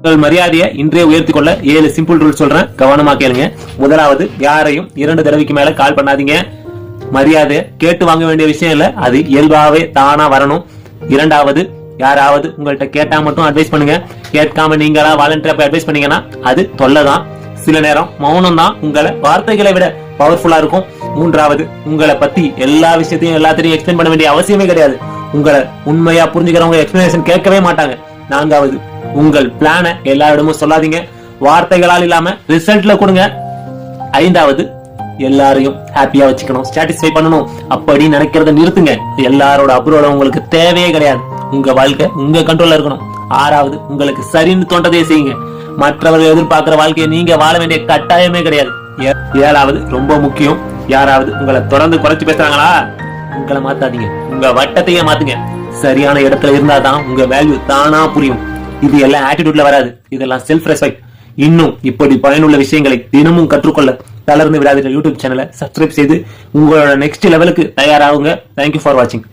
உங்கள் மரியாதையை இன்றைய உயர்த்திக் கொள்ள 7 சிம்பிள் ரூல் சொல்றேன், கவனமா கேளுங்க. முதலாவது, யாரையும் 2 தடவைக்கு மேல கால் பண்ணாதீங்க. மரியாதை கேட்டு வாங்க வேண்டிய விஷயம் இல்ல, அது இயல்பாவே தானா வரணும். இரண்டாவது, யாராவது உங்கள்கிட்ட கேட்டா மட்டும் அட்வைஸ் பண்ணுங்க. கேட்காம நீங்களா வாலண்டியரா போய் அட்வைஸ் பண்ணீங்கன்னா அது தொல்லைதான். சில நேரம் மௌனம் தான் உங்களை வார்த்தைகளை விட பவர்ஃபுல்லா இருக்கும். மூன்றாவது, உங்களை பத்தி எல்லா விஷயத்தையும் எல்லாத்தையும் எக்ஸ்பிளைன் பண்ண வேண்டிய அவசியமே கிடையாது. உங்களை உண்மையா புரிஞ்சுக்கிறவங்க எக்ஸ்பிளனேஷன் கேட்கவே மாட்டாங்க. நான்காவது, உங்கள் பிளான எல்லாரிடமும் சொல்லாதீங்க, வார்த்தைகளால் இல்லாம ரிசல்ட்ல கொடுங்க. ஐந்தாவது, எல்லாரையும் ஹாப்பியா வச்சுக்கணும், சாட்டிஸ்ஃபை பண்ணணும் அப்படி நினைக்கிறத நிறுத்துங்க. எல்லாரோட அப்ரூவல் உங்களுக்கு தேவையே கிடையாது. உங்க வாழ்க்கை உங்க கண்ட்ரோல்ல இருக்கணும். ஆறாவது, உங்களுக்கு சரின்னு தோன்றதே செய்யுங்க. மற்றவர்கள் எதிர்பார்க்கிற வாழ்க்கையை நீங்க வாழ வேண்டிய கட்டாயமே கிடையாது. ஏழாவது, ரொம்ப முக்கியம், யாராவது உங்களை தொடர்ந்து குறைச்சு பேசுறாங்களா, உங்களை மாத்தாதீங்க, உங்க வட்டத்தையே மாத்துங்க. சரியான இடத்துல இருந்தாதான் உங்க வேல்யூ தானா புரியும். இது எல்லாம் ஆட்டிடியூட்ல வராது, இதெல்லாம் செல்ஃப் ரெஸ்பெக்ட். இன்னும் இப்படி பயனுள்ள விஷயங்களை தினமும் கற்றுக்கொள்ள தளர்ந்து விடாதீர்கள். யூடியூப் சேனலை சப்ஸ்கிரைப் செய்து உங்களோட நெக்ஸ்ட் லெவலுக்கு தயாராகுங்க. தேங்க்யூ ஃபார் வாட்சிங்.